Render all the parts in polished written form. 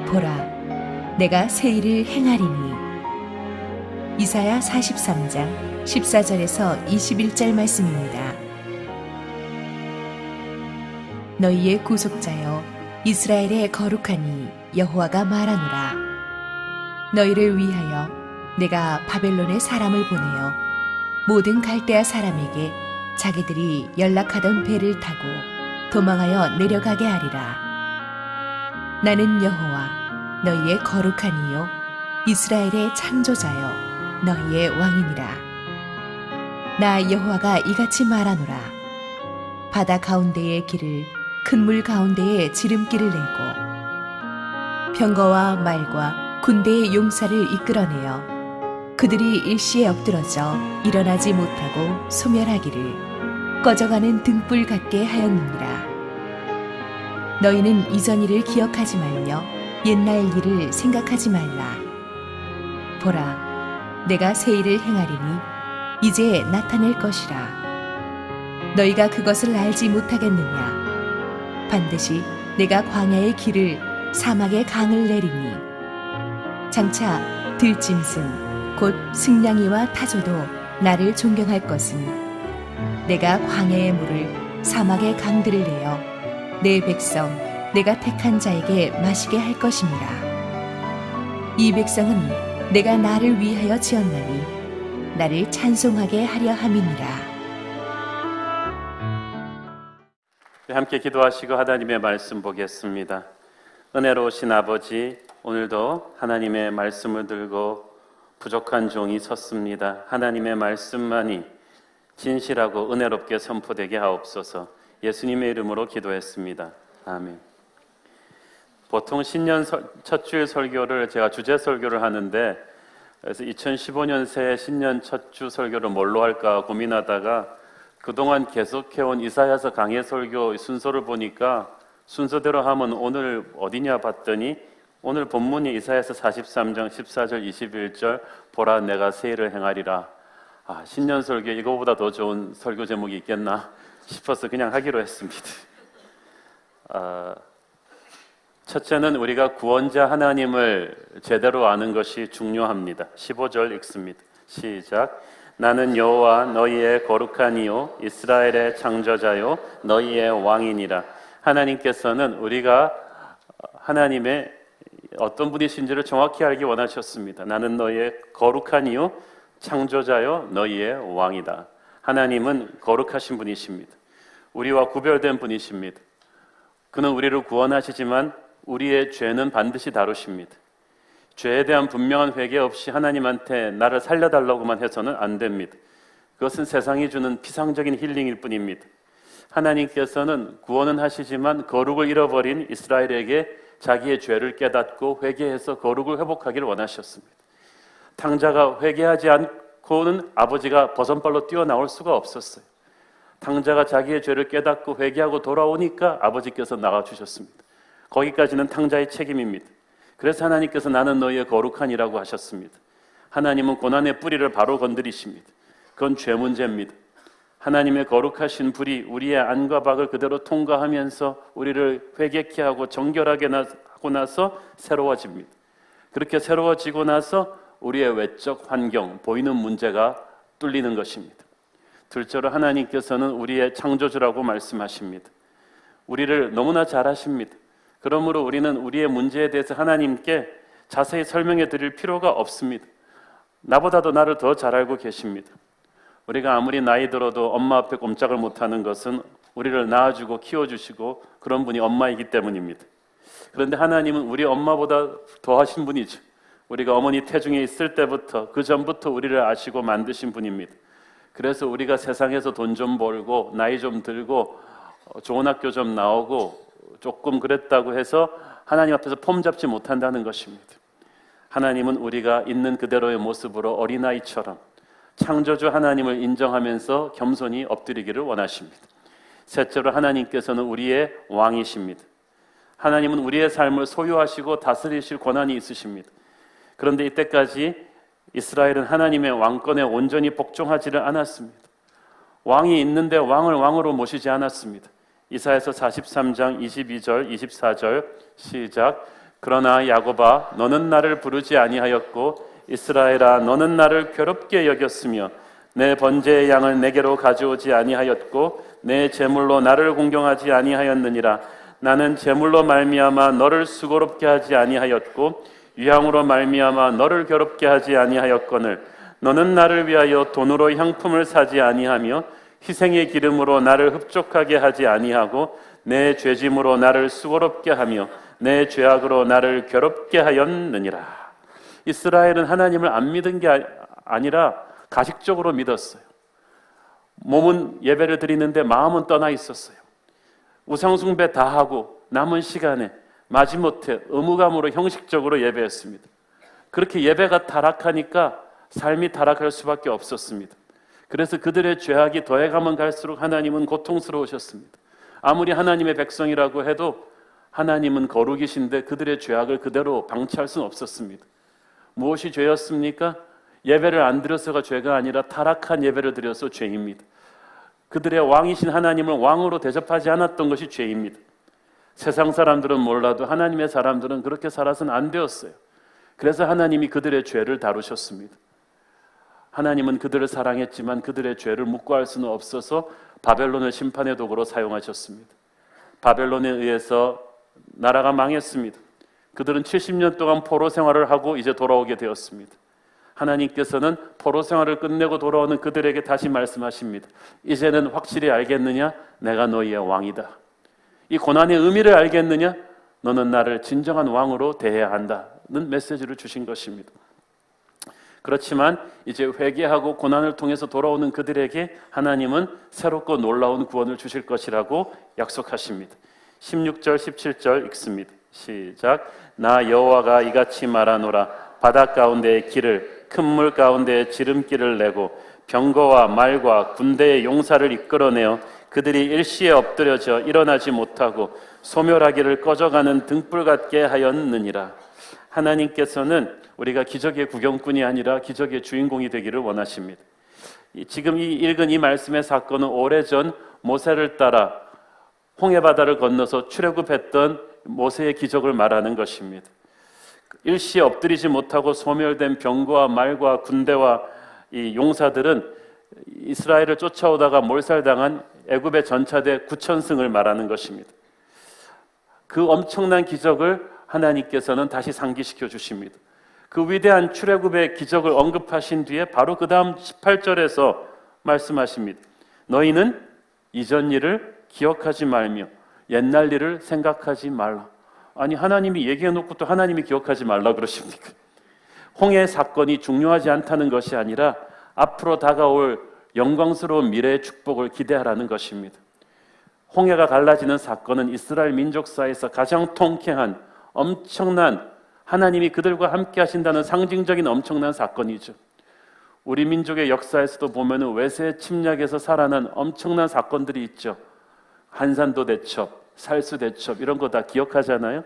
보라, 내가 새 일을 행하리니. 이사야 43장 14절에서 21절 말씀입니다. 너희의 구속자여 이스라엘의 거룩하니 여호와가 말하노라. 너희를 위하여 내가 바벨론에 사람을 보내어 모든 갈대아 사람에게 자기들이 연락하던 배를 타고 도망하여 내려가게 하리라. 나는 여호와 너희의 거룩한 이요 이스라엘의 창조자여 너희의 왕이니라. 나 여호와가 이같이 말하노라. 바다 가운데의 길을 큰 물 가운데에 지름길을 내고 병거와 말과 군대의 용사를 이끌어내어 그들이 일시에 엎드러져 일어나지 못하고 소멸하기를 꺼져가는 등불 같게 하였느니라. 너희는 이전 일을 기억하지 말며 옛날 일을 생각하지 말라. 보라, 내가 새 일을 행하리니 이제 나타낼 것이라. 너희가 그것을 알지 못하겠느냐? 반드시 내가 광야의 길을 사막의 강을 내리니 장차 들짐승 곧 승냥이와 타조도 나를 존경할 것은 내가 광야의 물을 사막의 강들을 내어 내 백성 내가 택한 자에게 마시게 할 것이니라. 이 백성은 내가 나를 위하여 지었나니 나를 찬송하게 하려 함이니라. 함께 기도하시고 하나님의 말씀 보겠습니다. 은혜로우신 아버지, 오늘도 하나님의 말씀을 들고 부족한 종이 섰습니다. 하나님의 말씀만이 진실하고 은혜롭게 선포되게 하옵소서. 예수님의 이름으로 기도했습니다. 아멘. 보통 신년 첫 주일 설교를 제가 주제 설교를 하는데, 그래서 2015년 새해 신년 첫 주 설교를 뭘로 할까 고민하다가 그동안 계속해온 이사야서 강해 설교 순서를 보니까 순서대로 하면 오늘 어디냐 봤더니 오늘 본문이 이사야서 43장 14절 21절 보라 내가 새 일을 행하리라. 신년 설교 이거보다 더 좋은 설교 제목이 있겠나 싶어서 그냥 하기로 했습니다. 첫째는 우리가 구원자 하나님을 제대로 아는 것이 중요합니다. 15절 읽습니다. 시작. 나는 여호와 너희의 거룩한 이요 이스라엘의 창조자요 너희의 왕이니라. 하나님께서는 우리가 하나님의 어떤 분이신지를 정확히 알기 원하셨습니다. 나는 너희의 거룩한 이요 창조자요 너희의 왕이다. 하나님은 거룩하신 분이십니다. 우리와 구별된 분이십니다. 그는 우리를 구원하시지만 우리의 죄는 반드시 다루십니다. 죄에 대한 분명한 회개 없이 하나님한테 나를 살려달라고만 해서는 안 됩니다. 그것은 세상이 주는 피상적인 힐링일 뿐입니다. 하나님께서는 구원은 하시지만 거룩을 잃어버린 이스라엘에게 자기의 죄를 깨닫고 회개해서 거룩을 회복하기를 원하셨습니다. 탕자가 회개하지 않고는 아버지가 버선발로 뛰어나올 수가 없었어요. 탕자가 자기의 죄를 깨닫고 회개하고 돌아오니까 아버지께서 나가주셨습니다. 거기까지는 탕자의 책임입니다. 그래서 하나님께서 나는 너희의 거룩한이라고 하셨습니다. 하나님은 고난의 뿌리를 바로 건드리십니다. 그건 죄 문제입니다. 하나님의 거룩하신 불이 우리의 안과 밖을 그대로 통과하면서 우리를 회개케 하고 정결하게 하고 나서 새로워집니다. 그렇게 새로워지고 나서 우리의 외적 환경, 보이는 문제가 뚫리는 것입니다. 둘째로 하나님께서는 우리의 창조주라고 말씀하십니다. 우리를 너무나 잘 아십니다. 그러므로 우리는 우리의 문제에 대해서 하나님께 자세히 설명해 드릴 필요가 없습니다. 나보다도 나를 더 잘 알고 계십니다. 우리가 아무리 나이 들어도 엄마 앞에 꼼짝을 못하는 것은 우리를 낳아주고 키워주시고 그런 분이 엄마이기 때문입니다. 그런데 하나님은 우리 엄마보다 더 하신 분이죠. 우리가 어머니 태중에 있을 때부터 그 전부터 우리를 아시고 만드신 분입니다. 그래서 우리가 세상에서 돈 좀 벌고 나이 좀 들고 좋은 학교 좀 나오고 조금 그랬다고 해서 하나님 앞에서 폼 잡지 못한다는 것입니다. 하나님은 우리가 있는 그대로의 모습으로 어린아이처럼 창조주 하나님을 인정하면서 겸손히 엎드리기를 원하십니다. 셋째로 하나님께서는 우리의 왕이십니다. 하나님은 우리의 삶을 소유하시고 다스리실 권한이 있으십니다. 그런데 이때까지 이스라엘은 하나님의 왕권에 온전히 복종하지를 않았습니다. 왕이 있는데 왕을 왕으로 모시지 않았습니다. 이사야서 43장 22절 24절 시작. 그러나 야곱아 너는 나를 부르지 아니하였고 이스라엘아 너는 나를 괴롭게 여겼으며 내 번제의 양을 내게로 가져오지 아니하였고 내 제물로 나를 공경하지 아니하였느니라. 나는 제물로 말미암아 너를 수고롭게 하지 아니하였고 유향으로 말미암아 너를 괴롭게 하지 아니하였거늘 너는 나를 위하여 돈으로 향품을 사지 아니하며 희생의 기름으로 나를 흡족하게 하지 아니하고 내 죄짐으로 나를 수고롭게 하며 내 죄악으로 나를 괴롭게 하였느니라. 이스라엘은 하나님을 안 믿은 게 아니라 가식적으로 믿었어요. 몸은 예배를 드리는데 마음은 떠나 있었어요. 우상숭배 다 하고 남은 시간에 마지못해 의무감으로 형식적으로 예배했습니다. 그렇게 예배가 타락하니까 삶이 타락할 수밖에 없었습니다. 그래서 그들의 죄악이 더해가면 갈수록 하나님은 고통스러우셨습니다. 아무리 하나님의 백성이라고 해도 하나님은 거룩이신데 그들의 죄악을 그대로 방치할 수는 없었습니다. 무엇이 죄였습니까? 예배를 안 드려서가 죄가 아니라 타락한 예배를 드려서 죄입니다. 그들의 왕이신 하나님을 왕으로 대접하지 않았던 것이 죄입니다. 세상 사람들은 몰라도 하나님의 사람들은 그렇게 살아서는 안 되었어요. 그래서 하나님이 그들의 죄를 다루셨습니다. 하나님은 그들을 사랑했지만 그들의 죄를 묵과할 수는 없어서 바벨론을 심판의 도구로 사용하셨습니다. 바벨론에 의해서 나라가 망했습니다. 그들은 70년 동안 포로 생활을 하고 이제 돌아오게 되었습니다. 하나님께서는 포로 생활을 끝내고 돌아오는 그들에게 다시 말씀하십니다. 이제는 확실히 알겠느냐? 내가 너희의 왕이다. 이 고난의 의미를 알겠느냐? 너는 나를 진정한 왕으로 대해야 한다는 메시지를 주신 것입니다. 그렇지만 이제 회개하고 고난을 통해서 돌아오는 그들에게 하나님은 새롭고 놀라운 구원을 주실 것이라고 약속하십니다. 16절 17절 읽습니다. 시작. 나 여호와가 이같이 말하노라. 바다 가운데의 길을 큰 물 가운데에 지름길을 내고 병거와 말과 군대의 용사를 이끌어내어 그들이 일시에 엎드려져 일어나지 못하고 소멸하기를 꺼져가는 등불 같게 하였느니라. 하나님께서는 우리가 기적의 구경꾼이 아니라 기적의 주인공이 되기를 원하십니다. 지금 읽은 이 말씀의 사건은 오래전 모세를 따라 홍해바다를 건너서 출애굽했던 모세의 기적을 말하는 것입니다. 일시에 엎드리지 못하고 소멸된 병거와 말과 군대와 이 용사들은 이스라엘을 쫓아오다가 몰살당한 애굽의 전차대 9,000승을 말하는 것입니다. 그 엄청난 기적을 하나님께서는 다시 상기시켜 주십니다. 그 위대한 출애굽의 기적을 언급하신 뒤에 바로 그 다음 18절에서 말씀하십니다. 너희는 이전 일을 기억하지 말며 옛날 일을 생각하지 말라. 아니 하나님이 얘기해놓고 또 하나님이 기억하지 말라 그러십니까? 홍해 사건이 중요하지 않다는 것이 아니라 앞으로 다가올 영광스러운 미래의 축복을 기대하라는 것입니다. 홍해가 갈라지는 사건은 이스라엘 민족사에서 가장 통쾌한 엄청난 하나님이 그들과 함께 하신다는 상징적인 엄청난 사건이죠. 우리 민족의 역사에서도 보면 외세 침략에서 살아난 엄청난 사건들이 있죠. 한산도 대첩, 살수 대첩 이런 거 다 기억하잖아요.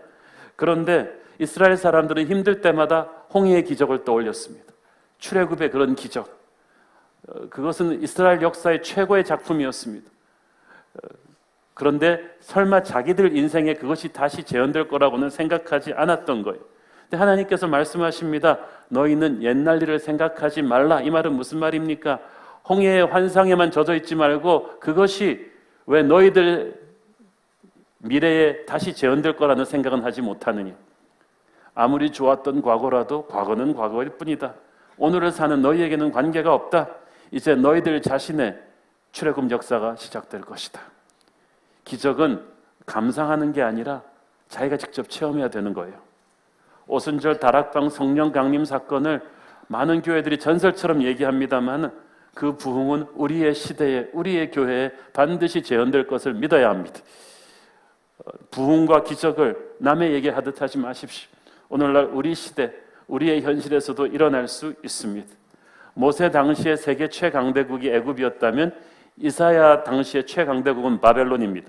그런데 이스라엘 사람들은 힘들 때마다 홍해의 기적을 떠올렸습니다. 출애굽의 그런 기적. 그것은 이스라엘 역사의 최고의 작품이었습니다. 그런데 설마 자기들 인생에 그것이 다시 재현될 거라고는 생각하지 않았던 거예요. 근데 하나님께서 말씀하십니다. 너희는 옛날 일을 생각하지 말라. 이 말은 무슨 말입니까? 홍해의 환상에만 젖어 있지 말고 그것이 왜 너희들 미래에 다시 재현될 거라는 생각은 하지 못하느냐. 아무리 좋았던 과거라도 과거는 과거일 뿐이다. 오늘을 사는 너희에게는 관계가 없다. 이제 너희들 자신의 출애굽 역사가 시작될 것이다. 기적은 감상하는 게 아니라 자기가 직접 체험해야 되는 거예요. 오순절 다락방 성령 강림 사건을 많은 교회들이 전설처럼 얘기합니다만 그 부흥은 우리의 시대에 우리의 교회에 반드시 재현될 것을 믿어야 합니다. 부흥과 기적을 남의 얘기하듯 하지 마십시오. 오늘날 우리 시대, 우리의 현실에서도 일어날 수 있습니다. 모세 당시의 세계 최강대국이 애굽이었다면 이사야 당시의 최강대국은 바벨론입니다.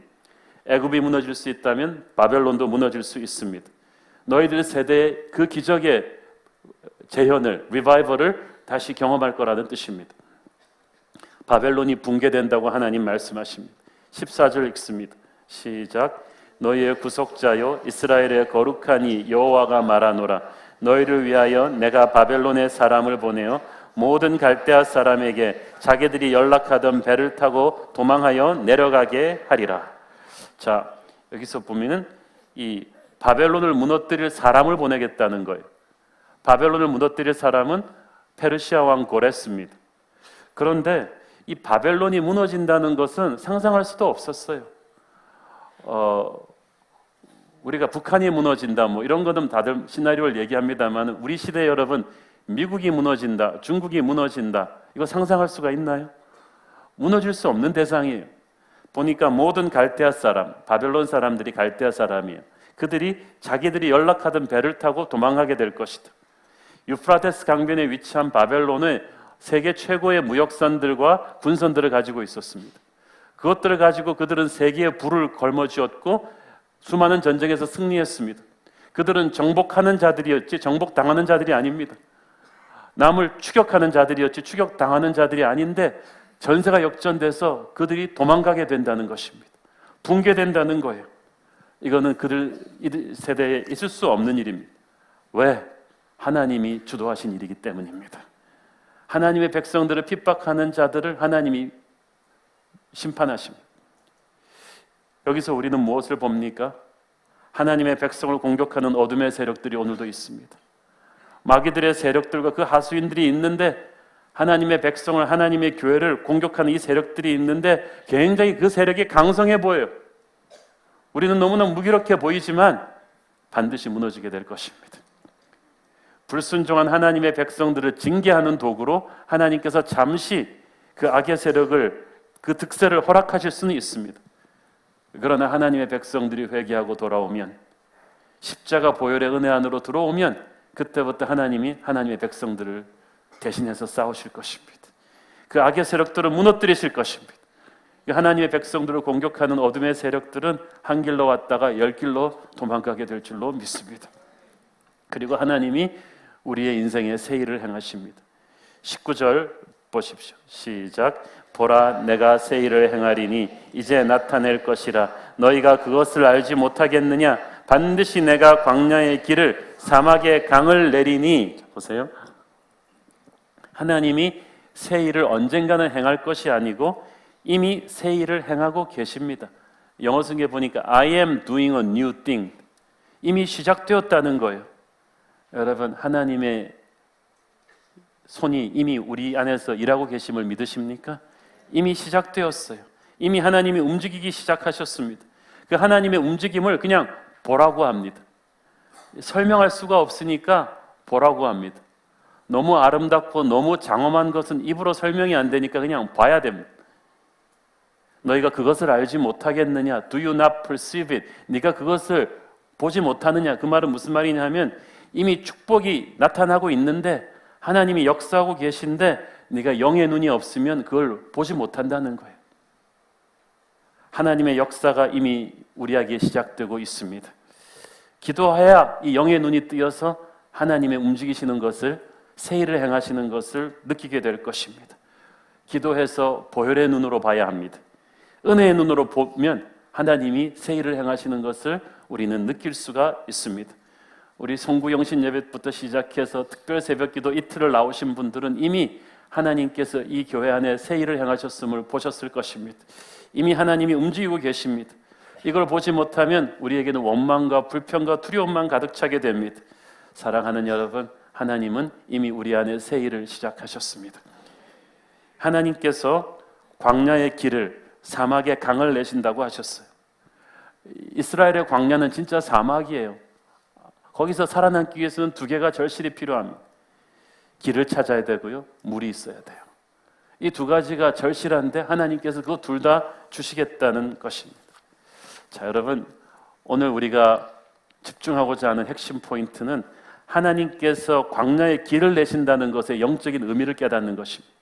애굽이 무너질 수 있다면 바벨론도 무너질 수 있습니다. 너희들 세대의 그 기적의 재현을, 리바이벌을 다시 경험할 거라는 뜻입니다. 바벨론이 붕괴된다고 하나님 말씀하십니다. 14절 읽습니다. 시작. 너희의 구속자요 이스라엘의 거룩하니 여호와가 말하노라. 너희를 위하여 내가 바벨론의 사람을 보내어 모든 갈대아 사람에게 자기들이 연락하던 배를 타고 도망하여 내려가게 하리라. 자, 여기서 보면은 이 바벨론을 무너뜨릴 사람을 보내겠다는 거예요. 바벨론을 무너뜨릴 사람은 페르시아 왕 고레스입니다. 그런데 이 바벨론이 무너진다는 것은 상상할 수도 없었어요. 우리가 북한이 무너진다 뭐 이런 거는 다들 시나리오를 얘기합니다만 우리 시대 여러분 미국이 무너진다, 중국이 무너진다 이거 상상할 수가 있나요? 무너질 수 없는 대상이에요. 보니까 모든 갈대아 사람, 바벨론 사람들이 갈대아 사람이에요. 그들이 자기들이 연락하던 배를 타고 도망가게 될 것이다. 유프라테스 강변에 위치한 바벨론은 세계 최고의 무역선들과 군선들을 가지고 있었습니다. 그것들을 가지고 그들은 세계의 부를 걸머쥐었고 수많은 전쟁에서 승리했습니다. 그들은 정복하는 자들이었지 정복당하는 자들이 아닙니다. 남을 추격하는 자들이었지 추격당하는 자들이 아닌데 전세가 역전돼서 그들이 도망가게 된다는 것입니다. 붕괴된다는 거예요. 이거는 그들 세대에 있을 수 없는 일입니다. 왜? 하나님이 주도하신 일이기 때문입니다. 하나님의 백성들을 핍박하는 자들을 하나님이 심판하십니다. 여기서 우리는 무엇을 봅니까? 하나님의 백성을 공격하는 어둠의 세력들이 오늘도 있습니다. 마귀들의 세력들과 그 하수인들이 있는데 하나님의 백성을 하나님의 교회를 공격하는 이 세력들이 있는데 굉장히 그 세력이 강성해 보여요. 우리는 너무나 무기력해 보이지만 반드시 무너지게 될 것입니다. 불순종한 하나님의 백성들을 징계하는 도구로 하나님께서 잠시 그 악의 세력을 그 득세를 허락하실 수는 있습니다. 그러나 하나님의 백성들이 회개하고 돌아오면 십자가 보혈의 은혜 안으로 들어오면 그때부터 하나님이 하나님의 백성들을 대신해서 싸우실 것입니다. 그 악의 세력들을 무너뜨리실 것입니다. 하나님의 백성들을 공격하는 어둠의 세력들은 한 길로 왔다가 열 길로 도망가게 될 줄로 믿습니다. 그리고 하나님이 우리의 인생에 새 일을 행하십니다. 19절 보십시오. 시작. 보라 내가 새 일을 행하리니 이제 나타낼 것이라 너희가 그것을 알지 못하겠느냐 반드시 내가 광야의 길을 사막의 강을 내리니 보세요. 하나님이 새 일을 언젠가는 행할 것이 아니고 이미 새 일을 행하고 계십니다. 영어 성경에 보니까 I am doing a new thing 이미 시작되었다는 거예요. 여러분 하나님의 손이 이미 우리 안에서 일하고 계심을 믿으십니까? 이미 시작되었어요. 이미 하나님이 움직이기 시작하셨습니다. 그 하나님의 움직임을 그냥 보라고 합니다. 설명할 수가 없으니까 보라고 합니다. 너무 아름답고 너무 장엄한 것은 입으로 설명이 안 되니까 그냥 봐야 됩니다. 너희가 그것을 알지 못하겠느냐? Do you not perceive it? 네가 그것을 보지 못하느냐? 그 말은 무슨 말이냐 하면 이미 축복이 나타나고 있는데 하나님이 역사하고 계신데 네가 영의 눈이 없으면 그걸 보지 못한다는 거예요. 하나님의 역사가 이미 우리에게 시작되고 있습니다. 기도해야 이 영의 눈이 뜨여서 하나님의 움직이시는 것을 새 일을 행하시는 것을 느끼게 될 것입니다. 기도해서 보혈의 눈으로 봐야 합니다. 은혜의 눈으로 보면 하나님이 새 일을 행하시는 것을 우리는 느낄 수가 있습니다. 우리 송구영신 예배부터 시작해서 특별 새벽기도 이틀을 나오신 분들은 이미 하나님께서 이 교회 안에 새 일을 행하셨음을 보셨을 것입니다. 이미 하나님이 움직이고 계십니다. 이걸 보지 못하면 우리에게는 원망과 불평과 두려움만 가득 차게 됩니다. 사랑하는 여러분, 하나님은 이미 우리 안에 새 일을 시작하셨습니다. 하나님께서 광야의 길을 사막의 강을 내신다고 하셨어요. 이스라엘의 광야는 진짜 사막이에요. 거기서 살아남기 위해서는 두 개가 절실히 필요합니다. 길을 찾아야 되고요, 물이 있어야 돼요. 이 두 가지가 절실한데 하나님께서 그거 둘 다 주시겠다는 것입니다. 자, 여러분, 오늘 우리가 집중하고자 하는 핵심 포인트는 하나님께서 광야의 길을 내신다는 것의 영적인 의미를 깨닫는 것입니다.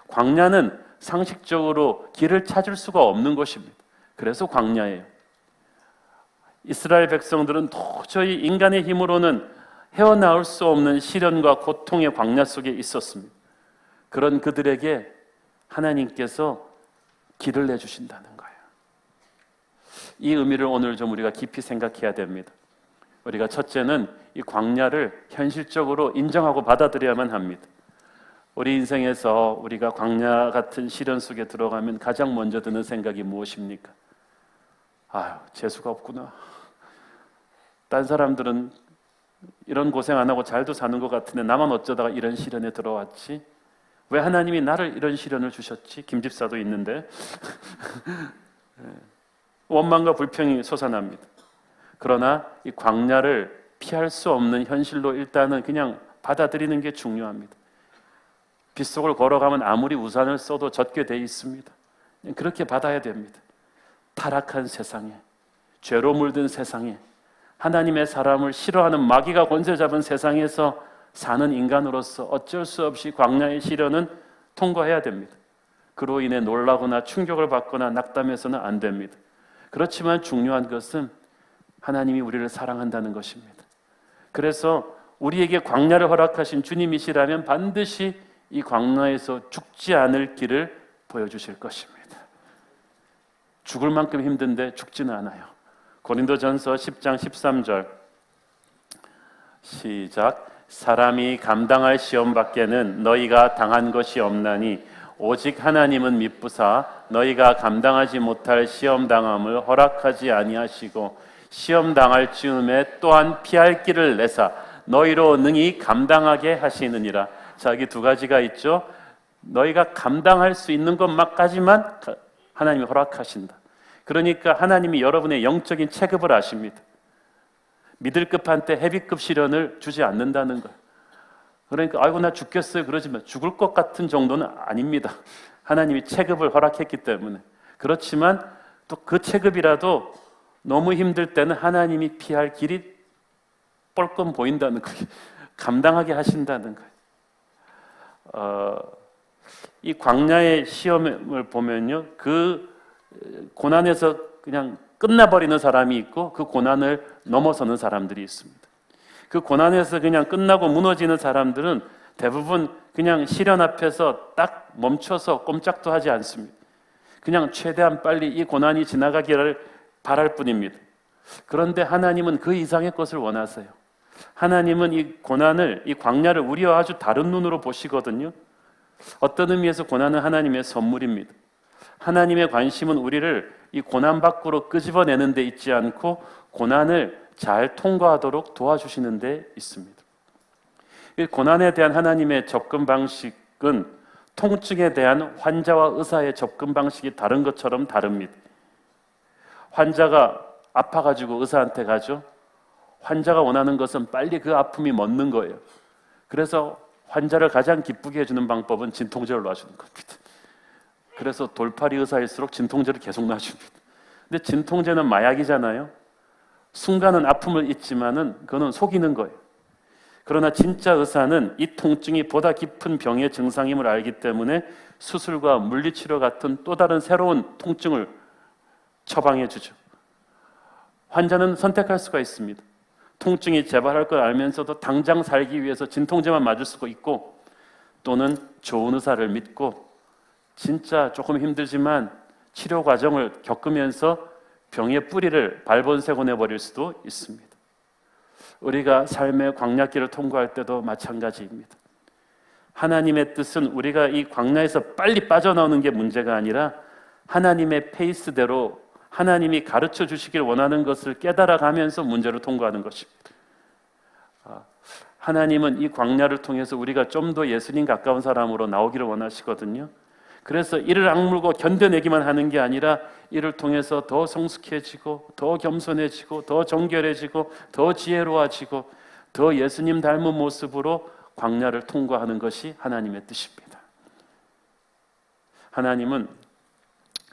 광야는 상식적으로 길을 찾을 수가 없는 것입니다. 그래서 광야예요. 이스라엘 백성들은 도저히 인간의 힘으로는 헤어나올 수 없는 시련과 고통의 광야 속에 있었습니다. 그런 그들에게 하나님께서 길을 내주신다는 거예요. 이 의미를 오늘 좀 우리가 깊이 생각해야 됩니다. 우리가 첫째는 이 광야를 현실적으로 인정하고 받아들여야만 합니다. 우리 인생에서 우리가 광야 같은 시련 속에 들어가면 가장 먼저 드는 생각이 무엇입니까? 아유, 재수가 없구나. 딴 사람들은 이런 고생 안 하고 잘도 사는 것 같은데 나만 어쩌다가 이런 시련에 들어왔지? 왜 하나님이 나를 이런 시련을 주셨지? 김집사도 있는데 원망과 불평이 솟아납니다. 그러나 이 광야를 피할 수 없는 현실로 일단은 그냥 받아들이는 게 중요합니다. 빗속을 걸어가면 아무리 우산을 써도 젖게 돼 있습니다. 그렇게 받아야 됩니다. 타락한 세상에, 죄로 물든 세상에, 하나님의 사람을 싫어하는 마귀가 권세 잡은 세상에서 사는 인간으로서 어쩔 수 없이 광야의 시련은 통과해야 됩니다. 그로 인해 놀라거나 충격을 받거나 낙담해서는 안 됩니다. 그렇지만 중요한 것은 하나님이 우리를 사랑한다는 것입니다. 그래서 우리에게 광야를 허락하신 주님이시라면 반드시 이 광야에서 죽지 않을 길을 보여주실 것입니다. 죽을 만큼 힘든데 죽지는 않아요. 고린도전서 10장 13절 시작. 사람이 감당할 시험 밖에는 너희가 당한 것이 없나니 오직 하나님은 미쁘사 너희가 감당하지 못할 시험 당함을 허락하지 아니하시고 시험 당할 즈음에 또한 피할 길을 내사 너희로 능히 감당하게 하시느니라. 자, 여기 두 가지가 있죠. 너희가 감당할 수 있는 것만까지만 하나님이 허락하신다. 그러니까 하나님이 여러분의 영적인 체급을 아십니다. 미들급한테 헤비급 시련을 주지 않는다는 거예요. 그러니까 아이고 나 죽겠어요 그러지만 죽을 것 같은 정도는 아닙니다. 하나님이 체급을 허락했기 때문에. 그렇지만 또 그 체급이라도 너무 힘들 때는 하나님이 피할 길이 뻘끔 보인다는 거예요. 감당하게 하신다는 거예요. 이 광야의 시험을 보면요, 그 고난에서 그냥 끝나버리는 사람이 있고 그 고난을 넘어서는 사람들이 있습니다. 그 고난에서 그냥 끝나고 무너지는 사람들은 대부분 그냥 시련 앞에서 딱 멈춰서 꼼짝도 하지 않습니다. 그냥 최대한 빨리 이 고난이 지나가기를 바랄 뿐입니다. 그런데 하나님은 그 이상의 것을 원하세요. 하나님은 이 고난을, 이 광야를 우리와 아주 다른 눈으로 보시거든요. 어떤 의미에서 고난은 하나님의 선물입니다. 하나님의 관심은 우리를 이 고난 밖으로 끄집어내는 데 있지 않고 고난을 잘 통과하도록 도와주시는 데 있습니다. 이 고난에 대한 하나님의 접근 방식은 통증에 대한 환자와 의사의 접근 방식이 다른 것처럼 다릅니다. 환자가 아파가지고 의사한테 가죠. 환자가 원하는 것은 빨리 그 아픔이 멎는 거예요. 그래서 환자를 가장 기쁘게 해주는 방법은 진통제를 놔주는 겁니다. 그래서 돌팔이 의사일수록 진통제를 계속 놔줍니다. 근데 진통제는 마약이잖아요. 순간은 아픔을 잊지만은 그거는 속이는 거예요. 그러나 진짜 의사는 이 통증이 보다 깊은 병의 증상임을 알기 때문에 수술과 물리치료 같은 또 다른 새로운 통증을 처방해 주죠. 환자는 선택할 수가 있습니다. 통증이 재발할 걸 알면서도 당장 살기 위해서 진통제만 맞을 수가 있고, 또는 좋은 의사를 믿고 진짜 조금 힘들지만 치료 과정을 겪으면서 병의 뿌리를 발본색고 내버릴 수도 있습니다. 우리가 삶의 광야길을 통과할 때도 마찬가지입니다. 하나님의 뜻은 우리가 이 광야에서 빨리 빠져나오는 게 문제가 아니라 하나님의 페이스대로 하나님이 가르쳐 주시길 원하는 것을 깨달아가면서 문제를 통과하는 것입니다. 하나님은 이 광야를 통해서 우리가 좀 더 예수님 가까운 사람으로 나오기를 원하시거든요. 그래서 이를 악물고 견뎌내기만 하는 게 아니라 이를 통해서 더 성숙해지고 더 겸손해지고 더 정결해지고 더 지혜로워지고 더 예수님 닮은 모습으로 광야를 통과하는 것이 하나님의 뜻입니다. 하나님은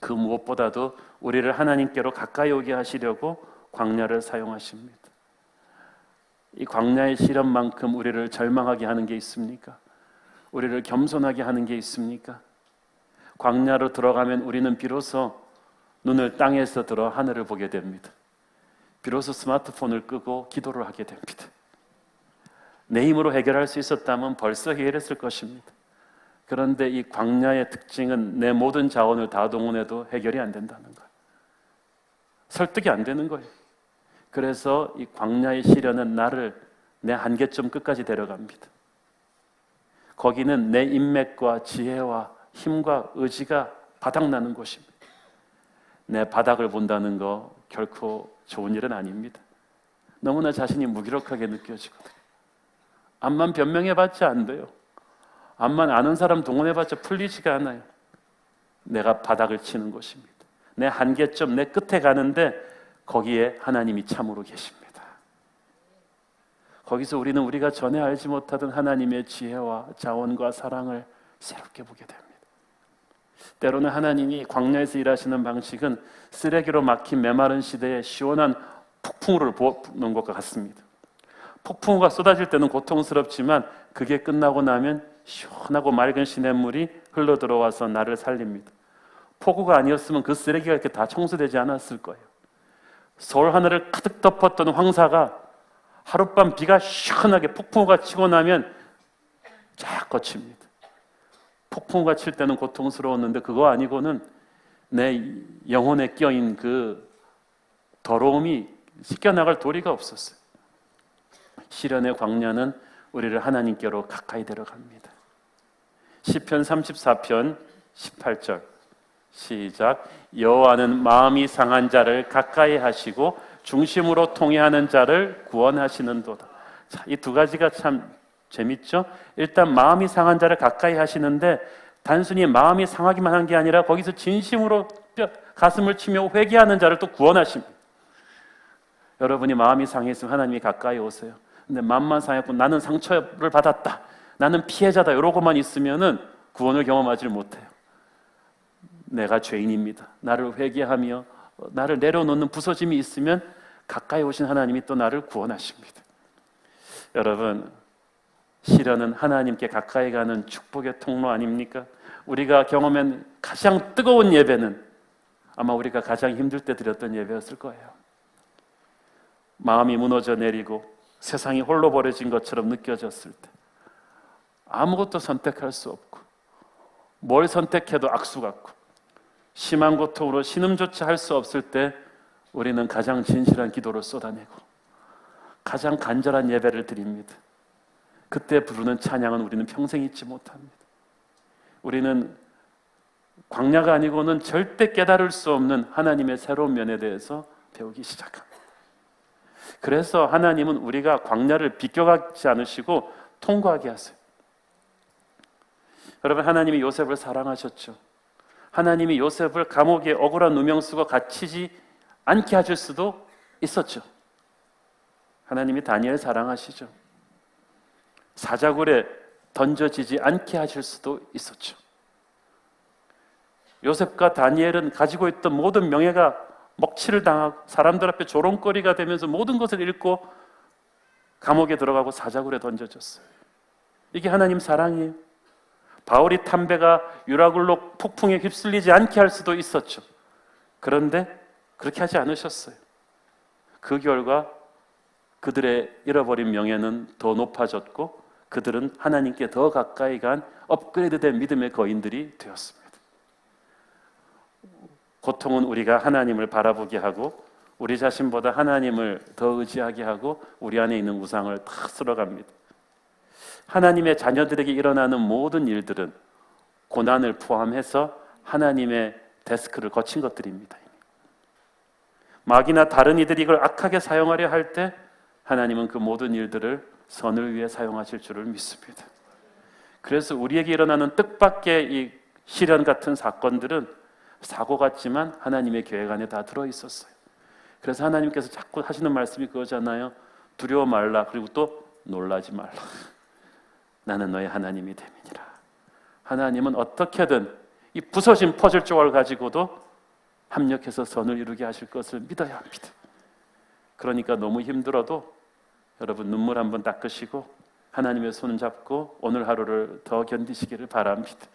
그 무엇보다도 우리를 하나님께로 가까이 오게 하시려고 광야를 사용하십니다. 이 광야의 시련만큼 우리를 절망하게 하는 게 있습니까? 우리를 겸손하게 하는 게 있습니까? 광야로 들어가면 우리는 비로소 눈을 땅에서 들어 하늘을 보게 됩니다. 비로소 스마트폰을 끄고 기도를 하게 됩니다. 내 힘으로 해결할 수 있었다면 벌써 해결했을 것입니다. 그런데 이 광야의 특징은 내 모든 자원을 다 동원해도 해결이 안 된다는 거예요. 설득이 안 되는 거예요. 그래서 이 광야의 시련은 나를 내 한계점 끝까지 데려갑니다. 거기는 내 인맥과 지혜와 힘과 의지가 바닥나는 곳입니다. 내 바닥을 본다는 거 결코 좋은 일은 아닙니다. 너무나 자신이 무기력하게 느껴지거든요. 암만 변명해봤자 안 돼요. 암만 아는 사람 동원해봤자 풀리지가 않아요. 내가 바닥을 치는 곳입니다. 내 한계점, 내 끝에 가는데 거기에 하나님이 참으로 계십니다. 거기서 우리는 우리가 전에 알지 못하던 하나님의 지혜와 자원과 사랑을 새롭게 보게 됩니다. 때로는 하나님이 광야에서 일하시는 방식은 쓰레기로 막힌 메마른 시대에 시원한 폭풍우를 부어놓은 것과 같습니다. 폭풍우가 쏟아질 때는 고통스럽지만 그게 끝나고 나면 시원하고 맑은 시냇물이 흘러들어와서 나를 살립니다. 폭우가 아니었으면 그 쓰레기가 이렇게 다 청소되지 않았을 거예요. 서울 하늘을 가득 덮었던 황사가 하룻밤 비가 시원하게 폭풍우가 치고 나면 쫙 거칩니다. 폭풍우가 칠 때는 고통스러웠는데 그거 아니고는 내 영혼에 껴인 그 더러움이 씻겨나갈 도리가 없었어요. 시련의 광야는 우리를 하나님께로 가까이 데려갑니다. 시편 34편 18절 시작. 여호와는 마음이 상한 자를 가까이 하시고 중심으로 통회하는 자를 구원하시는도다. 자, 이 두 가지가 참 재밌죠? 일단 마음이 상한 자를 가까이 하시는데 단순히 마음이 상하기만 한 게 아니라 거기서 진심으로 가슴을 치며 회개하는 자를 또 구원하십니다. 여러분이 마음이 상했으면 하나님이 가까이 오세요. 근데 마음만 상했고 나는 상처를 받았다, 나는 피해자다 이러고만 있으면은 구원을 경험하지 못해요. 내가 죄인입니다. 나를 회개하며 나를 내려놓는 부서짐이 있으면 가까이 오신 하나님이 또 나를 구원하십니다. 여러분, 시련은 하나님께 가까이 가는 축복의 통로 아닙니까? 우리가 경험한 가장 뜨거운 예배는 아마 우리가 가장 힘들 때 드렸던 예배였을 거예요. 마음이 무너져 내리고 세상이 홀로 버려진 것처럼 느껴졌을 때, 아무것도 선택할 수 없고 뭘 선택해도 악수 같고 심한 고통으로 신음조차 할 수 없을 때 우리는 가장 진실한 기도를 쏟아내고 가장 간절한 예배를 드립니다. 그때 부르는 찬양은 우리는 평생 잊지 못합니다. 우리는 광야가 아니고는 절대 깨달을 수 없는 하나님의 새로운 면에 대해서 배우기 시작합니다. 그래서 하나님은 우리가 광야를 비껴가지 않으시고 통과하게 하세요. 여러분, 하나님이 요셉을 사랑하셨죠. 하나님이 요셉을 감옥에 억울한 누명 쓰고 갇히지 않게 하실 수도 있었죠. 하나님이 다니엘 사랑하시죠. 사자굴에 던져지지 않게 하실 수도 있었죠. 요셉과 다니엘은 가지고 있던 모든 명예가 먹칠을 당하고 사람들 앞에 조롱거리가 되면서 모든 것을 잃고 감옥에 들어가고 사자굴에 던져졌어요. 이게 하나님 사랑이에요. 바울이 탐배가 유라굴로 폭풍에 휩쓸리지 않게 할 수도 있었죠. 그런데 그렇게 하지 않으셨어요. 그 결과 그들의 잃어버린 명예는 더 높아졌고 그들은 하나님께 더 가까이 간 업그레이드된 믿음의 거인들이 되었습니다. 고통은 우리가 하나님을 바라보게 하고 우리 자신보다 하나님을 더 의지하게 하고 우리 안에 있는 우상을 다 쓸어갑니다. 하나님의 자녀들에게 일어나는 모든 일들은 고난을 포함해서 하나님의 데스크를 거친 것들입니다. 마귀나 다른 이들이 이걸 악하게 사용하려 할 때 하나님은 그 모든 일들을 선을 위해 사용하실 줄을 믿습니다. 그래서 우리에게 일어나는 뜻밖의 이 시련 같은 사건들은 사고 같지만 하나님의 계획 안에 다 들어있었어요. 그래서 하나님께서 자꾸 하시는 말씀이 그거잖아요. 두려워 말라, 그리고 또 놀라지 말라. 나는 너의 하나님이 됨이니라. 하나님은 어떻게든 이 부서진 퍼즐 조각을 가지고도 합력해서 선을 이루게 하실 것을 믿어야 합니다. 그러니까 너무 힘들어도 여러분 눈물 한번 닦으시고 하나님의 손을 잡고 오늘 하루를 더 견디시기를 바랍니다.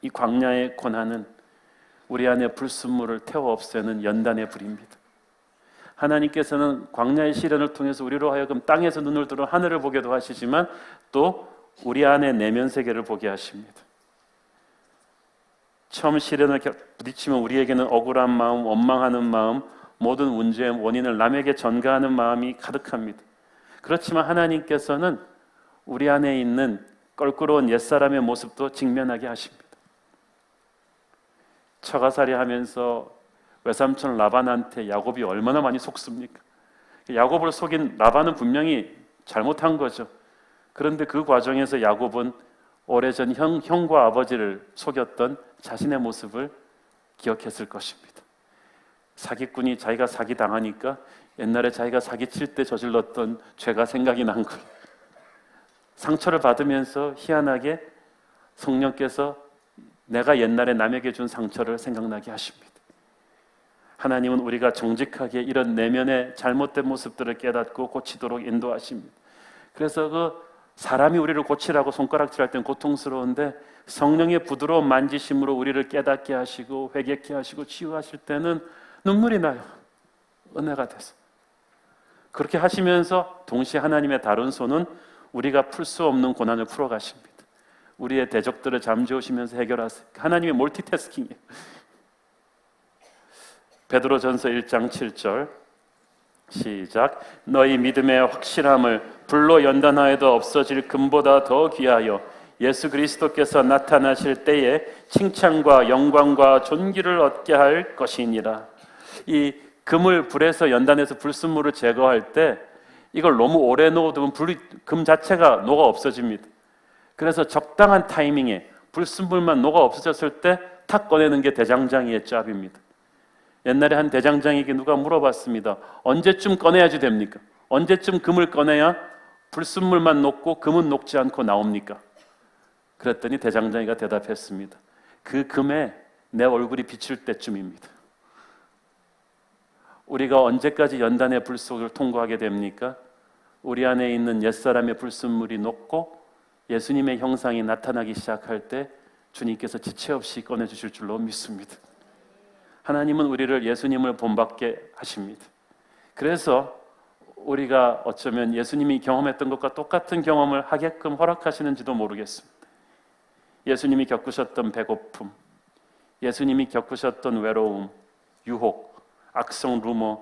이 광야의 고난은 우리 안에 불순물을 태워 없애는 연단의 불입니다. 하나님께서는 광야의 시련을 통해서 우리로 하여금 땅에서 눈을 들어 하늘을 보게도 하시지만 또 우리 안에 내면 세계를 보게 하십니다. 처음 시련을 부딪히면 우리에게는 억울한 마음, 원망하는 마음, 모든 문제의 원인을 남에게 전가하는 마음이 가득합니다. 그렇지만 하나님께서는 우리 안에 있는 껄끄러운 옛사람의 모습도 직면하게 하십니다. 처가살이 하면서 외삼촌 라반한테 야곱이 얼마나 많이 속습니까? 야곱을 속인 라반은 분명히 잘못한 거죠. 그런데 그 과정에서 야곱은 오래전 형과 아버지를 속였던 자신의 모습을 기억했을 것입니다. 사기꾼이 자기가 사기당하니까 옛날에 자기가 사기칠 때 저질렀던 죄가 생각이 난 거예요. 상처를 받으면서 희한하게 성령께서 내가 옛날에 남에게 준 상처를 생각나게 하십니다. 하나님은 우리가 정직하게 이런 내면의 잘못된 모습들을 깨닫고 고치도록 인도하십니다. 그래서 그 사람이 우리를 고치라고 손가락질할 땐 고통스러운데 성령의 부드러운 만지심으로 우리를 깨닫게 하시고 회개케 하시고 치유하실 때는 눈물이 나요. 은혜가 돼서. 그렇게 하시면서 동시에 하나님의 다른 손은 우리가 풀 수 없는 고난을 풀어가십니다. 우리의 대적들을 잠재우시면서 해결하세요. 하나님의 멀티태스킹이에요. 베드로전서 1장 7절 시작. 너희 믿음의 확실함을 불로 연단하여도 없어질 금보다 더 귀하여 예수 그리스도께서 나타나실 때에 칭찬과 영광과 존귀를 얻게 할 것이니라. 이 금을 불에서 연단해서 불순물을 제거할 때 이걸 너무 오래 넣어두면 금 자체가 녹아 없어집니다. 그래서 적당한 타이밍에 불순물만 녹아 없어졌을 때 탁 꺼내는 게 대장장이의 짭입니다. 옛날에 한 대장장이에게 누가 물어봤습니다. 언제쯤 꺼내야지 됩니까? 언제쯤 금을 꺼내야 불순물만 녹고 금은 녹지 않고 나옵니까? 그랬더니 대장장이가 대답했습니다. 그 금에 내 얼굴이 비칠 때쯤입니다. 우리가 언제까지 연단의 불 속을 통과하게 됩니까? 우리 안에 있는 옛사람의 불순물이 녹고 예수님의 형상이 나타나기 시작할 때 주님께서 지체 없이 꺼내주실 줄로 믿습니다. 하나님은 우리를 예수님을 본받게 하십니다. 그래서 우리가 어쩌면 예수님이 경험했던 것과 똑같은 경험을 하게끔 허락하시는지도 모르겠습니다. 예수님이 겪으셨던 배고픔, 예수님이 겪으셨던 외로움, 유혹, 악성 루머,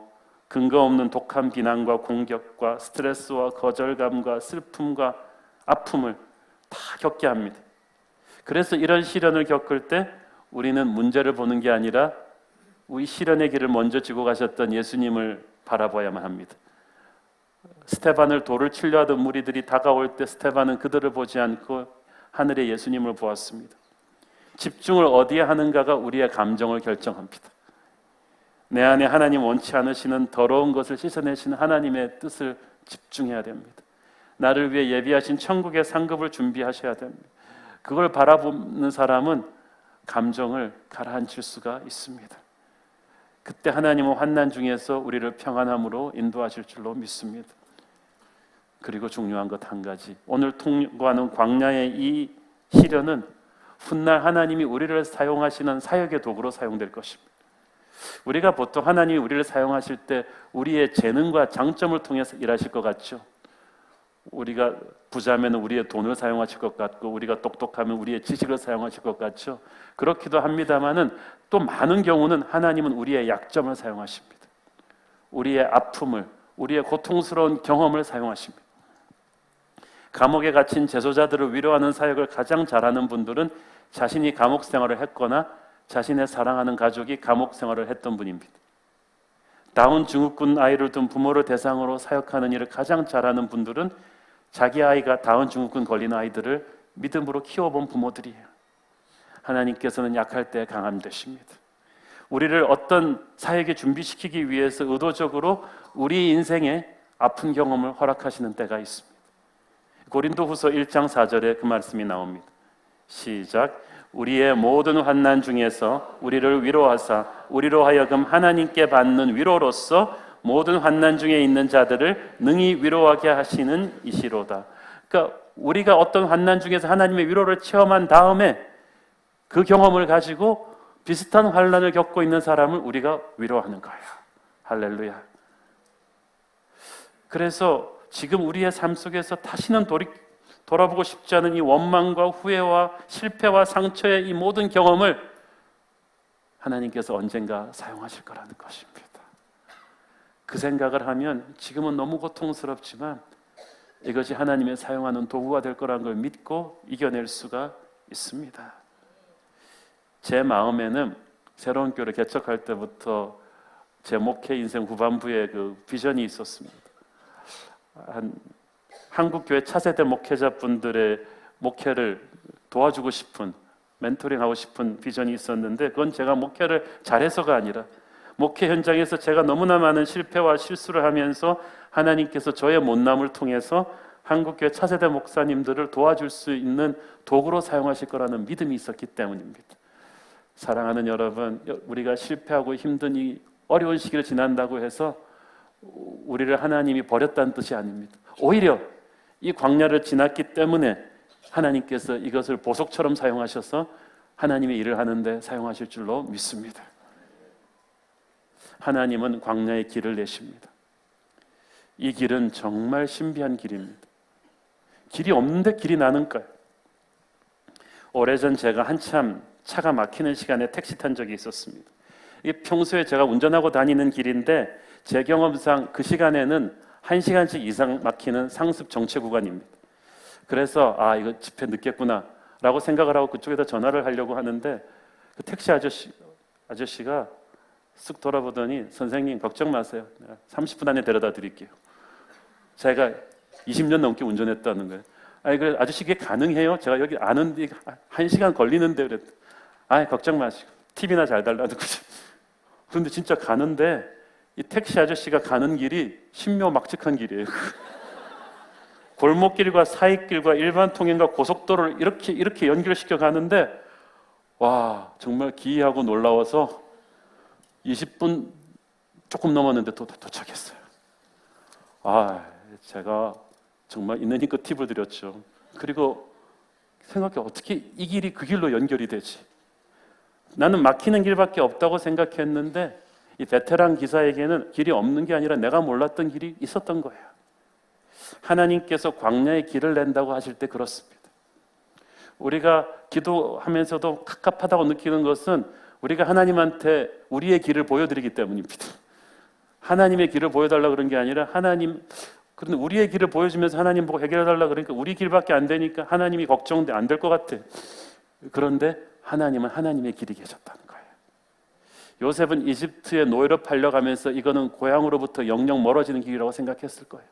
근거 없는 독한 비난과 공격과 스트레스와 거절감과 슬픔과 아픔을 다 겪게 합니다. 그래서 이런 시련을 겪을 때 우리는 문제를 보는 게 아니라 우리 시련의 길을 먼저 지고 가셨던 예수님을 바라봐야만 합니다. 스테반을 돌을 치려 하던 무리들이 다가올 때 스테반은 그들을 보지 않고 하늘의 예수님을 보았습니다. 집중을 어디에 하는가가 우리의 감정을 결정합니다. 내 안에 하나님 원치 않으시는 더러운 것을 씻어내시는 하나님의 뜻을 집중해야 됩니다. 나를 위해 예비하신 천국의 상급을 준비하셔야 됩니다. 그걸 바라보는 사람은 감정을 가라앉힐 수가 있습니다. 그때 하나님은 환난 중에서 우리를 평안함으로 인도하실 줄로 믿습니다. 그리고 중요한 것 한 가지, 오늘 통과하는 광야의 이 시련은 훗날 하나님이 우리를 사용하시는 사역의 도구로 사용될 것입니다. 우리가 보통 하나님이 우리를 사용하실 때 우리의 재능과 장점을 통해서 일하실 것 같죠. 우리가 부자면 우리의 돈을 사용하실 것 같고 우리가 똑똑하면 우리의 지식을 사용하실 것 같죠. 그렇기도 합니다만은 또 많은 경우는 하나님은 우리의 약점을 사용하십니다. 우리의 아픔을, 우리의 고통스러운 경험을 사용하십니다. 감옥에 갇힌 재소자들을 위로하는 사역을 가장 잘하는 분들은 자신이 감옥 생활을 했거나 자신의 사랑하는 가족이 감옥 생활을 했던 분입니다. 다운 증후군 아이를 둔 부모를 대상으로 사역하는 일을 가장 잘하는 분들은 자기 아이가 다운 증후군 걸린 아이들을 믿음으로 키워본 부모들이에요. 하나님께서는 약할 때 강함 되십니다. 우리를 어떤 사역에 준비시키기 위해서 의도적으로 우리 인생에 아픈 경험을 허락하시는 때가 있습니다. 고린도후서 1장 4절에 그 말씀이 나옵니다. 시작. 우리의 모든 환난 중에서 우리를 위로하사 우리로 하여금 하나님께 받는 위로로서 모든 환난 중에 있는 자들을 능히 위로하게 하시는 이시로다. 그러니까 우리가 어떤 환난 중에서 하나님의 위로를 체험한 다음에 그 경험을 가지고 비슷한 환난을 겪고 있는 사람을 우리가 위로하는 거야. 할렐루야. 그래서 지금 우리의 삶 속에서 다시는 돌아보고 싶지 않은 이 원망과 후회와 실패와 상처의 이 모든 경험을 하나님께서 언젠가 사용하실 거라는 것입니다. 그 생각을 하면 지금은 너무 고통스럽지만 이것이 하나님의 사용하는 도구가 될 거라는 걸 믿고 이겨낼 수가 있습니다. 제 마음에는 새로운 교회를 개척할 때부터 제 목회 인생 후반부에 그 비전이 있었습니다. 한국 교회 차세대 목회자분들의 목회를 도와주고 싶은, 멘토링하고 싶은 비전이 있었는데, 그건 제가 목회를 잘해서가 아니라 목회 현장에서 제가 너무나 많은 실패와 실수를 하면서 하나님께서 저의 못남을 통해서 한국교회 차세대 목사님들을 도와줄 수 있는 도구로 사용하실 거라는 믿음이 있었기 때문입니다. 사랑하는 여러분, 우리가 실패하고 힘든 이 어려운 시기를 지난다고 해서 우리를 하나님이 버렸다는 뜻이 아닙니다. 오히려 이 광야를 지났기 때문에 하나님께서 이것을 보석처럼 사용하셔서 하나님의 일을 하는데 사용하실 줄로 믿습니다. 하나님은 광야의 길을 내십니다. 이 길은 정말 신비한 길입니다. 길이 없는데 길이 나는까요? 오래전 제가 한참 차가 막히는 시간에 택시 탄 적이 있었습니다. 이게 평소에 제가 운전하고 다니는 길인데 제 경험상 그 시간에는 1시간씩 이상 막히는 상습 정체 구간입니다. 그래서 이거 집회 늦겠구나 라고 생각을 하고 그쪽에다 전화를 하려고 하는데 그 택시 아저씨가 쓱 돌아보더니 선생님 걱정 마세요. 30분 안에 데려다 드릴게요. 제가 20년 넘게 운전했다는 거예요. 그래 아저씨 그게 가능해요? 제가 여기 아는데 1시간 걸리는데 그랬더니 걱정 마시고 팁이나 잘 달라는 거죠. 그런데 진짜 가는데 이 택시 아저씨가 가는 길이 신묘막측한 길이에요. 골목길과 사익길과 일반 통행과 고속도로를 이렇게 연결시켜 가는데 와 정말 기이하고 놀라워서 20분 조금 넘었는데 또 도착했어요. 제가 정말 있는 힘껏 팁을 드렸죠. 그리고 생각해 어떻게 이 길이 그 길로 연결이 되지? 나는 막히는 길밖에 없다고 생각했는데 이 베테랑 기사에게는 길이 없는 게 아니라 내가 몰랐던 길이 있었던 거예요. 하나님께서 광야의 길을 낸다고 하실 때 그렇습니다. 우리가 기도하면서도 갑갑하다고 느끼는 것은 우리가 하나님한테 우리의 길을 보여드리기 때문입니다. 하나님의 길을 보여달라 그런 게 아니라 그런데 우리의 길을 보여주면서 하나님 보고 해결해달라 그러니까 우리 길밖에 안 되니까 하나님이 걱정돼 안 될 것 같아. 그런데 하나님은 하나님의 길이 계셨다는 거예요. 요셉은 이집트의 노예로 팔려가면서 이거는 고향으로부터 영영 멀어지는 길이라고 생각했을 거예요.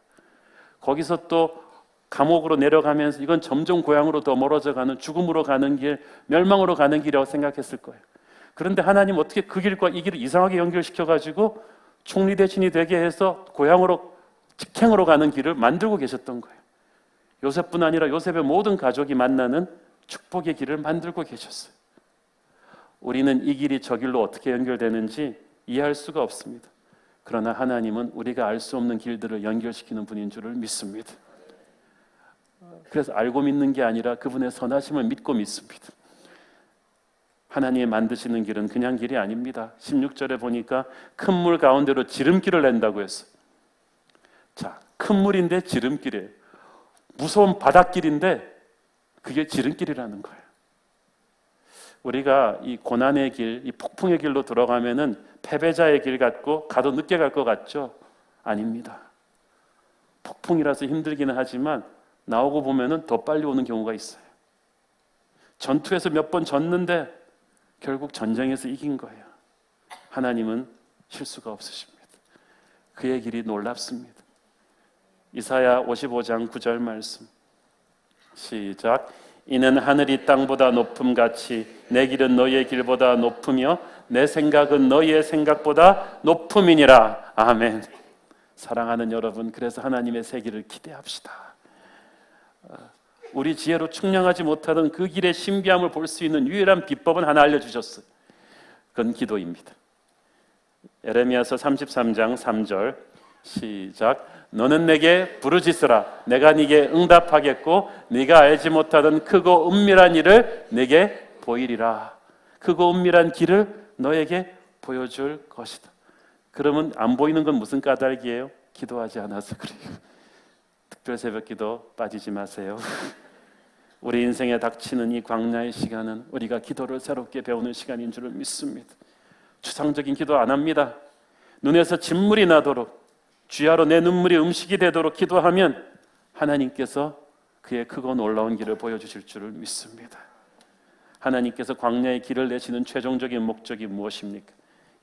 거기서 또 감옥으로 내려가면서 이건 점점 고향으로 더 멀어져 가는 죽음으로 가는 길, 멸망으로 가는 길이라고 생각했을 거예요. 그런데 하나님 어떻게 그 길과 이 길을 이상하게 연결시켜가지고 총리 대신이 되게 해서 고향으로 직행으로 가는 길을 만들고 계셨던 거예요. 요셉뿐 아니라 요셉의 모든 가족이 만나는 축복의 길을 만들고 계셨어요. 우리는 이 길이 저 길로 어떻게 연결되는지 이해할 수가 없습니다. 그러나 하나님은 우리가 알 수 없는 길들을 연결시키는 분인 줄을 믿습니다. 그래서 알고 믿는 게 아니라 그분의 선하심을 믿고 믿습니다. 하나님이 만드시는 길은 그냥 길이 아닙니다. 16절에 보니까 큰 물 가운데로 지름길을 낸다고 했어요. 자, 큰 물인데 지름길이에요. 무서운 바닷길인데 그게 지름길이라는 거예요. 우리가 이 고난의 길, 이 폭풍의 길로 들어가면은 패배자의 길 같고 가도 늦게 갈 것 같죠? 아닙니다. 폭풍이라서 힘들기는 하지만 나오고 보면은 더 빨리 오는 경우가 있어요. 전투에서 몇 번 졌는데 결국 전쟁에서 이긴 거예요. 하나님은 실수가 없으십니다. 그의 길이 놀랍습니다. 이사야 55장 9절 말씀 시작. 이는 하늘이 땅보다 높음같이 내 길은 너희의 길보다 높으며 내 생각은 너희의 생각보다 높음이니라. 아멘. 사랑하는 여러분, 그래서 하나님의 새 길을 기대합시다. 우리 지혜로 측량하지 못하던 그 길의 신비함을 볼 수 있는 유일한 비법은 하나 알려주셨어요. 그건 기도입니다. 에레미야서 33장 3절 시작. 너는 내게 부르짖으라. 내가 네게 응답하겠고 네가 알지 못하던 크고 은밀한 일을 네게 보이리라. 크고 은밀한 길을 너에게 보여줄 것이다. 그러면 안 보이는 건 무슨 까닭이에요? 기도하지 않아서 그래요. 특별 새벽기도 빠지지 마세요. 우리 인생에 닥치는 이 광야의 시간은 우리가 기도를 새롭게 배우는 시간인 줄을 믿습니다. 추상적인 기도 안 합니다. 눈에서 진물이 나도록, 주야로 내 눈물이 음식이 되도록 기도하면 하나님께서 그의 크고 놀라운 길을 보여주실 줄을 믿습니다. 하나님께서 광야의 길을 내시는 최종적인 목적이 무엇입니까?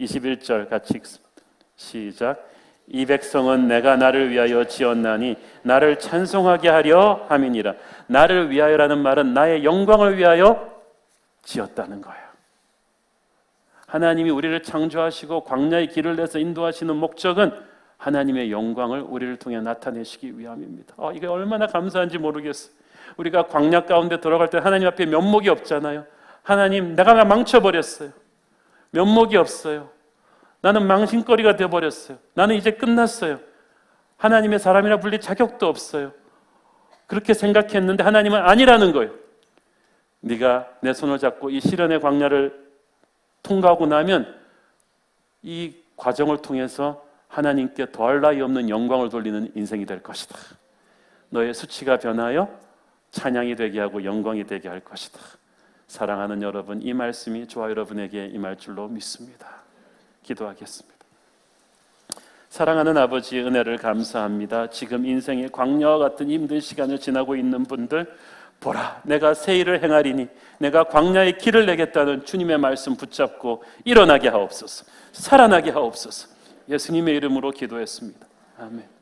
21절 같이 읽습니다. 시작. 이 백성은 내가 나를 위하여 지었나니 나를 찬송하게 하려 함이니라. 나를 위하여라는 말은 나의 영광을 위하여 지었다는 거예요. 하나님이 우리를 창조하시고 광야의 길을 내서 인도하시는 목적은 하나님의 영광을 우리를 통해 나타내시기 위함입니다. 이게 얼마나 감사한지 모르겠어요. 우리가 광야 가운데 들어갈 때 하나님 앞에 면목이 없잖아요. 하나님, 내가 망쳐버렸어요. 면목이 없어요. 나는 망신거리가 되어버렸어요. 나는 이제 끝났어요. 하나님의 사람이라 불릴 자격도 없어요. 그렇게 생각했는데 하나님은 아니라는 거예요. 네가 내 손을 잡고 이 시련의 광야를 통과하고 나면 이 과정을 통해서 하나님께 더할 나위 없는 영광을 돌리는 인생이 될 것이다. 너의 수치가 변하여 찬양이 되게 하고 영광이 되게 할 것이다. 사랑하는 여러분, 이 말씀이 저와 여러분에게 임할 줄로 믿습니다. 기도하겠습니다. 사랑하는 아버지, 은혜를 감사합니다. 지금 인생의 광야와 같은 힘든 시간을 지나고 있는 분들, 보라, 내가 새 일을 행하리니 내가 광야의 길을 내겠다는 주님의 말씀 붙잡고 일어나게 하옵소서. 살아나게 하옵소서. 예수님의 이름으로 기도했습니다. 아멘.